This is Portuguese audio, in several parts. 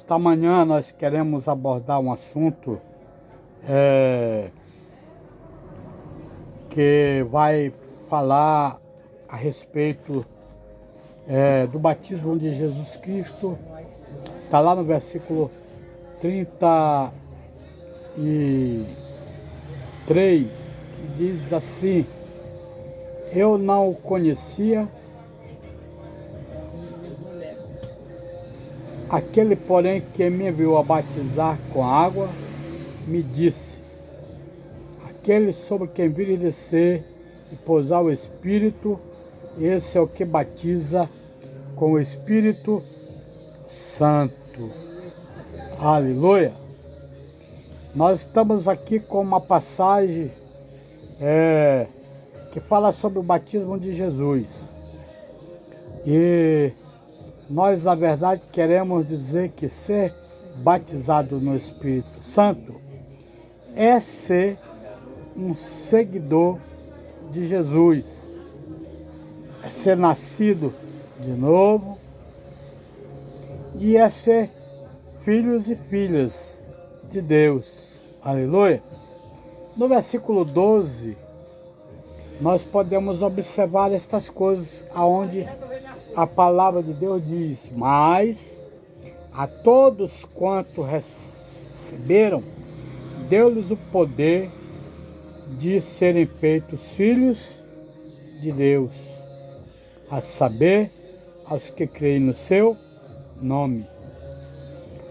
Esta manhã nós queremos abordar um assunto que vai falar a respeito do batismo de Jesus Cristo. Está lá no versículo 33, que diz assim: eu não o conhecia, aquele, porém, que me enviou a batizar com água, me disse: aquele sobre quem vir descer e pousar o Espírito, esse é o que batiza com o Espírito Santo. Aleluia! Nós estamos aqui com uma passagem que fala sobre o batismo de Jesus. E nós, na verdade, queremos dizer que ser batizado no Espírito Santo é ser um seguidor de Jesus, é ser nascido de novo e é ser filhos e filhas de Deus. Aleluia! No versículo 12, nós podemos observar estas coisas, aonde a palavra de Deus diz: mas a todos quanto receberam, deu-lhes o poder de serem feitos filhos de Deus, a saber, aos que creem no seu nome,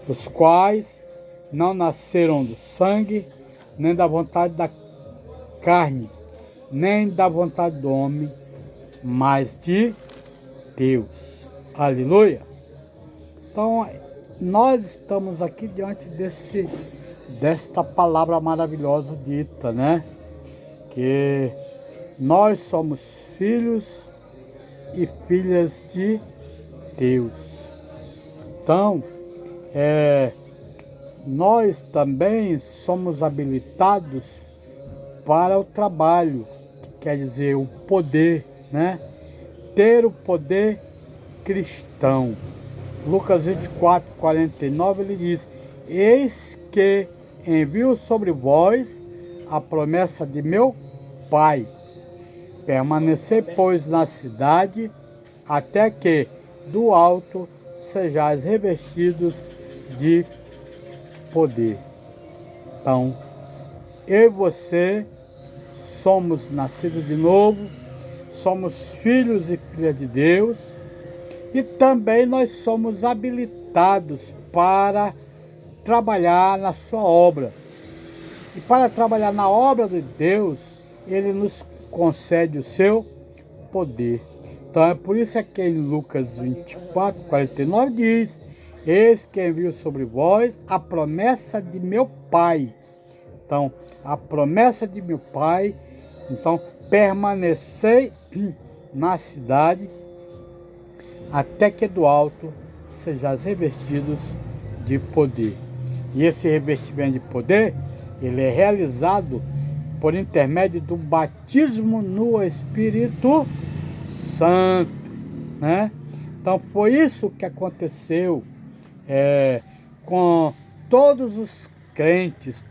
os quais não nasceram do sangue, nem da vontade da carne, nem da vontade do homem, mas de Deus. Aleluia! Então, nós estamos aqui diante desta palavra maravilhosa dita, né? Que nós somos filhos e filhas de Deus. Então, nós também somos habilitados para o trabalho, que quer dizer o poder, né? Ter o poder cristão. Lucas 24, 49, ele diz: eis que envio sobre vós a promessa de meu Pai. Permanecei, pois, na cidade, até que do alto sejais revestidos de poder. Então, eu e você somos nascidos de novo, somos filhos e filhas de Deus, e também nós somos habilitados para trabalhar na sua obra. E para trabalhar na obra de Deus, Ele nos concede o seu poder. Então é por isso que em Lucas 24, 49 diz: eis que envio sobre vós a promessa de meu Pai. Então, a promessa de meu Pai. Então, permanecei na cidade, até que do alto sejais revestidos de poder. E esse revestimento de poder, ele é realizado por intermédio do batismo no Espírito Santo, né? Então foi isso que aconteceu com todos os crentes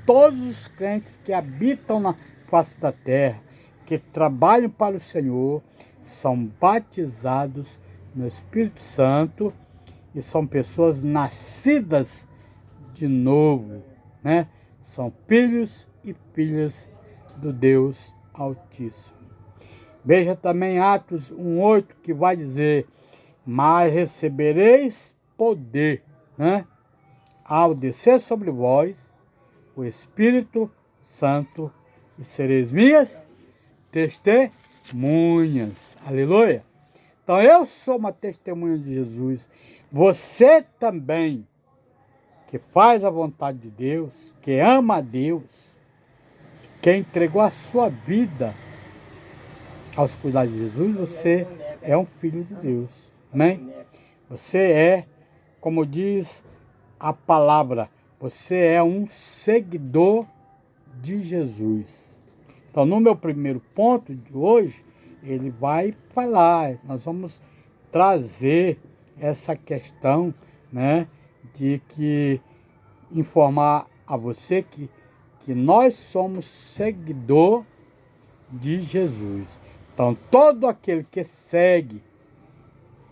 que habitam na face da terra, que trabalham para o Senhor, são batizados no Espírito Santo e são pessoas nascidas de novo, né? São filhos e filhas do Deus Altíssimo. Veja também Atos 1:8, que vai dizer: mas recebereis poder, né? Ao descer sobre vós o Espírito Santo, e sereis minhas testemunhas. Aleluia! Então eu sou uma testemunha de Jesus. Você também, que faz a vontade de Deus, que ama a Deus, que entregou a sua vida aos cuidados de Jesus, você é um filho de Deus. Amém? Você é, como diz a palavra, você é um seguidor de Jesus. Então, no meu primeiro ponto de hoje, ele vai falar, nós vamos trazer essa questão, né, de que informar a você que nós somos seguidor de Jesus. Então, todo aquele que segue,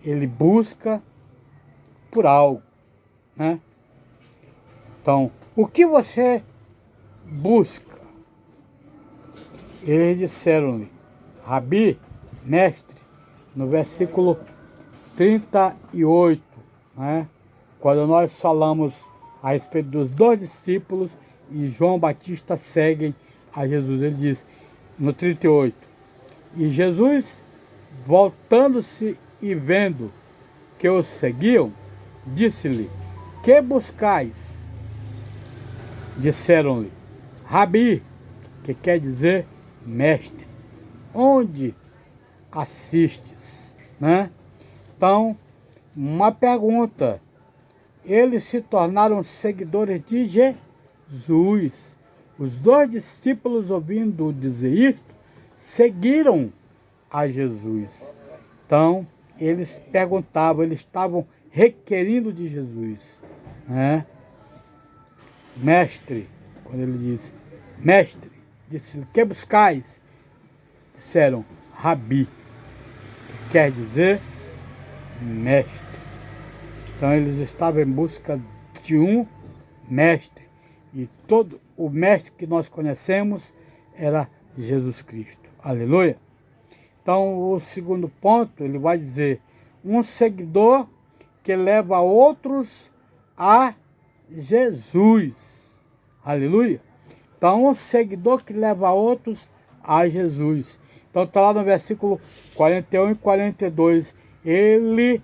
ele busca por algo, né? Então, o que você busca? Eles disseram-lhe, Rabi, mestre, no versículo 38, né? Quando nós falamos a respeito dos dois discípulos e João Batista seguem a Jesus, ele diz no 38, e Jesus, voltando-se e vendo que os seguiam, disse-lhe, que buscais? Disseram-lhe, Rabi, que quer dizer mestre, onde assistes, né? Então, uma pergunta, eles se tornaram seguidores de Jesus. Os dois discípulos, ouvindo dizer isto, seguiram a Jesus. Então, eles perguntavam, eles estavam requerindo de Jesus, né? Mestre, quando ele disse, mestre, disse, que buscais? Disseram, Rabi, que quer dizer mestre. Então eles estavam em busca de um mestre, e todo o mestre que nós conhecemos era Jesus Cristo. Aleluia! Então o segundo ponto, ele vai dizer, um seguidor que leva outros a Jesus. Aleluia! Então um seguidor que leva outros a Jesus. Então está lá no versículo 41 e 42, ele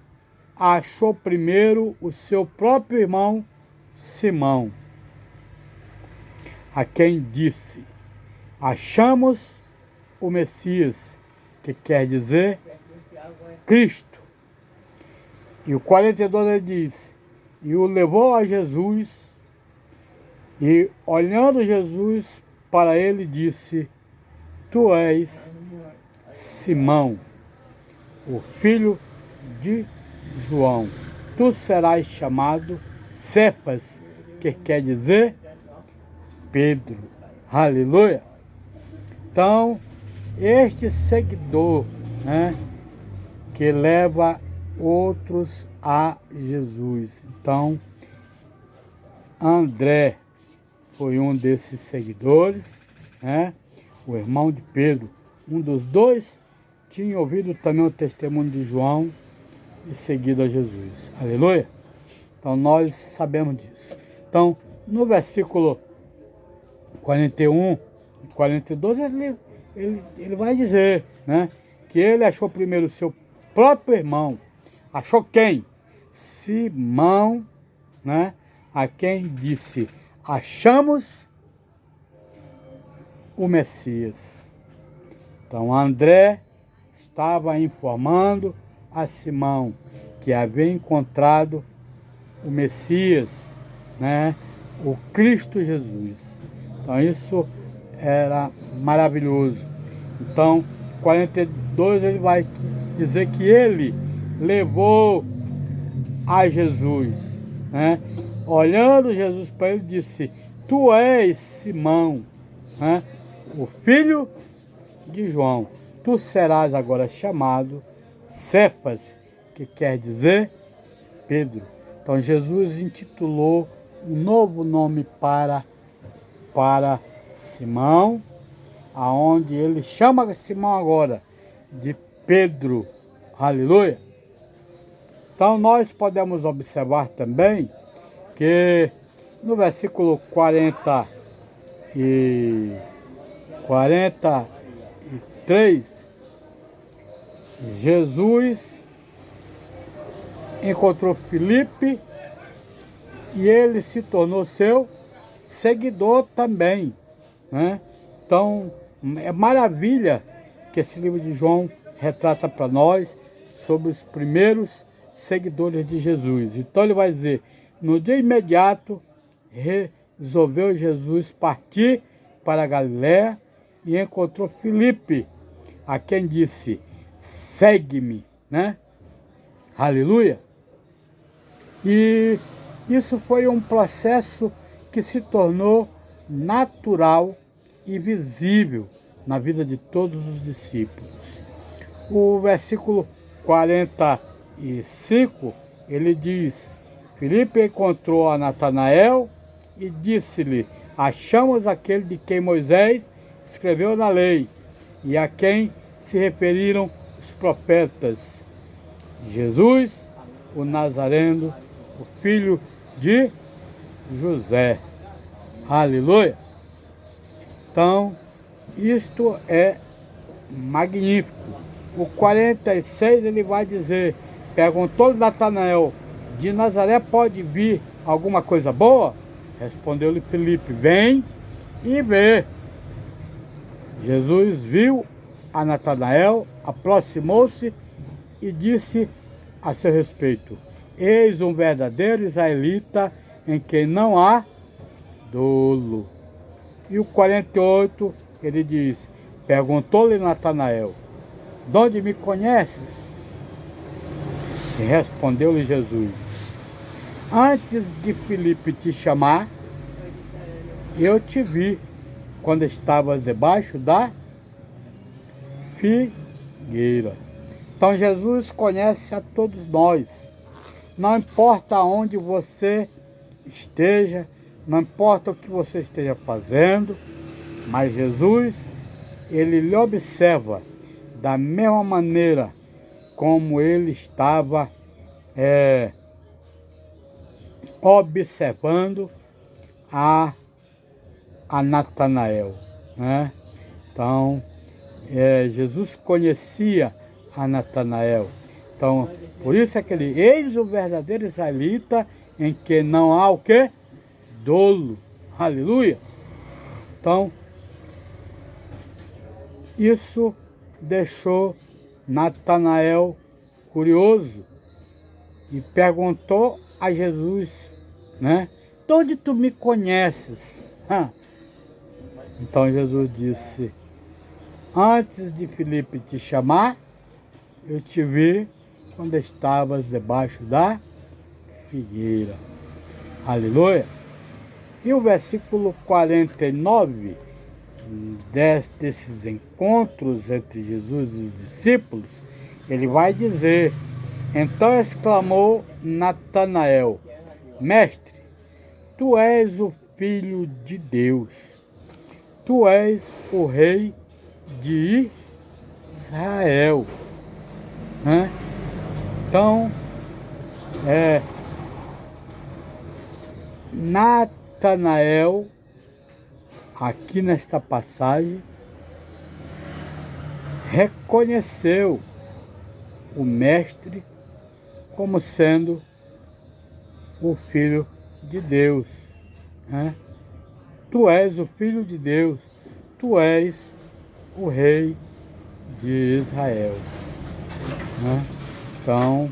achou primeiro o seu próprio irmão Simão, a quem disse, achamos o Messias, que quer dizer Cristo. E o 42 ele diz, e o levou a Jesus, e olhando Jesus para ele disse, tu és Simão, o filho de João, tu serás chamado Cefas, que quer dizer Pedro. Aleluia! Então, este seguidor, né, que leva outros a Jesus. Então, André foi um desses seguidores, né? O irmão de Pedro, um dos dois, tinha ouvido também o testemunho de João e seguido a Jesus. Aleluia! Então nós sabemos disso. Então, no versículo 41 e 42, ele vai dizer, né, que ele achou primeiro o seu próprio irmão. Achou quem? Simão, né, a quem disse, achamos o Messias. Então André estava informando a Simão que havia encontrado o Messias, né, o Cristo Jesus. Então isso era maravilhoso. Então 42 ele vai dizer que ele levou a Jesus, né? Olhando Jesus para ele disse, tu és Simão, né, o filho de João, tu serás agora chamado Cefas, que quer dizer Pedro. Então Jesus intitulou um novo nome para Simão, aonde ele chama Simão agora de Pedro. Aleluia! Então nós podemos observar também que no versículo 43, Jesus encontrou Filipe e ele se tornou seu seguidor também, né? Então é maravilha que esse livro de João retrata para nós sobre os primeiros seguidores de Jesus. Então ele vai dizer, no dia imediato resolveu Jesus partir para a Galiléia e encontrou Filipe, a quem disse, segue-me, né? Aleluia! E Isso foi um processo que se tornou natural e visível na vida de todos os discípulos. O versículo 45, ele diz: Filipe encontrou a Natanael e disse-lhe: achamos aquele de quem Moisés escreveu na lei e a quem se referiram os profetas, Jesus, o Nazareno, o filho de José. Aleluia! Então, isto é magnífico. O 46 ele vai dizer: perguntou-lhe Natanael: de Nazaré pode vir alguma coisa boa? Respondeu-lhe Filipe: vem e vê. Jesus viu a Natanael, aproximou-se e disse a seu respeito: eis um verdadeiro israelita em quem não há dolo. E o 48 ele diz: perguntou-lhe Natanael: de onde me conheces? E respondeu-lhe Jesus: antes de Filipe te chamar, eu te vi quando estavas debaixo da figueira. Então Jesus conhece a todos nós. Não importa onde você esteja, não importa o que você esteja fazendo, mas Jesus, ele lhe observa da mesma maneira como ele estava observando a Natanael, né? Então, Jesus conhecia a Natanael. Então, por isso é que ele: eis o verdadeiro israelita em que não há o quê? Dolo. Aleluia! Então, isso deixou Natanael curioso e perguntou a Jesus, né? De onde tu me conheces? Então Jesus disse: antes de Filipe te chamar, eu te vi quando estavas debaixo da figueira. Aleluia! E o versículo 49 desses encontros entre Jesus e os discípulos, ele vai dizer: então exclamou Natanael: mestre, tu és o Filho de Deus, tu és o Rei de Israel. Então, Natanael, aqui nesta passagem, reconheceu o mestre como sendo o Filho de Deus. Tu és o Filho de Deus, tu és o Rei de Israel. Então,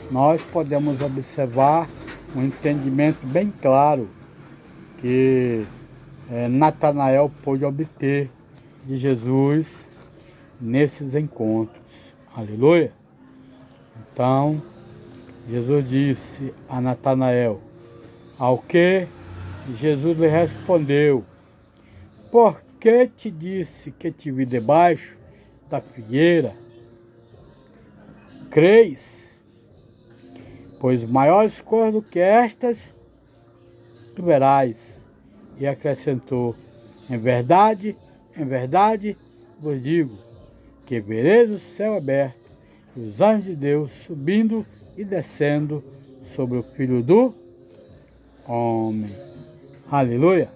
nós podemos observar um entendimento bem claro que Natanael pôde obter de Jesus nesses encontros. Aleluia! Então, Jesus disse a Natanael, ao que Jesus lhe respondeu: por que te disse que te vi debaixo da figueira? Creis? Pois maiores coisas do que estas tu verás. E acrescentou: em verdade vos digo, que vereis o céu aberto, e os anjos de Deus subindo e descendo sobre o Filho do Homem. Aleluia!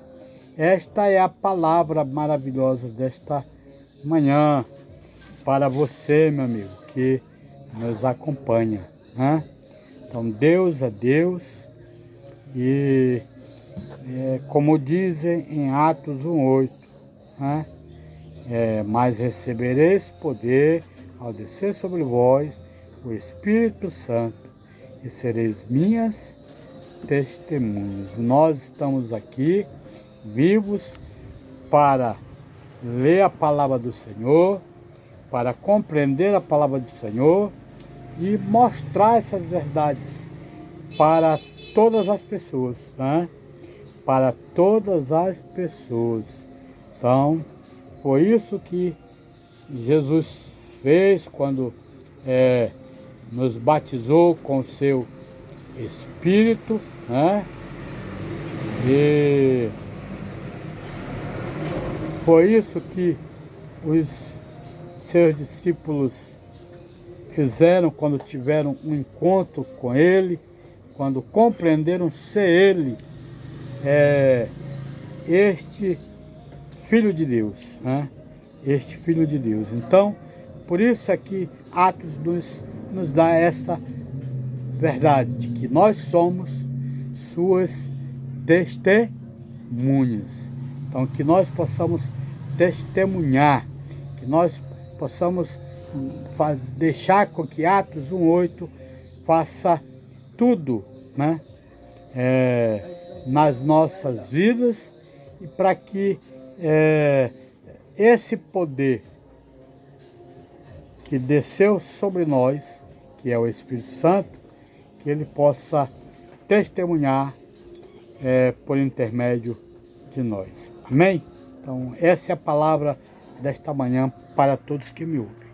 Esta é a palavra maravilhosa desta manhã para você, meu amigo, que nos acompanha. Então, Deus é Deus e, como dizem em Atos 1:8, mas recebereis poder ao descer sobre vós o Espírito Santo e sereis minhas testemunhas. Nós estamos aqui vivos para ler a palavra do Senhor, para compreender a palavra do Senhor e mostrar essas verdades para todas as pessoas, né? Para todas as pessoas. Então, foi isso que Jesus fez quando nos batizou com o seu Espírito, né? E foi isso que os seus discípulos fizeram quando tiveram um encontro com Ele, quando compreenderam ser Ele este Filho de Deus, né? Este Filho de Deus. Então, por isso é que Atos nos dá essa verdade, de que nós somos suas testemunhas. Então, que nós possamos testemunhar, que nós possamos deixar com que Atos 1:8 faça tudo, né? Nas nossas vidas, e para que esse poder que desceu sobre nós, que é o Espírito Santo, que ele possa testemunhar por intermédio de nós. Amém? Então, essa é a palavra desta manhã para todos que me ouvem.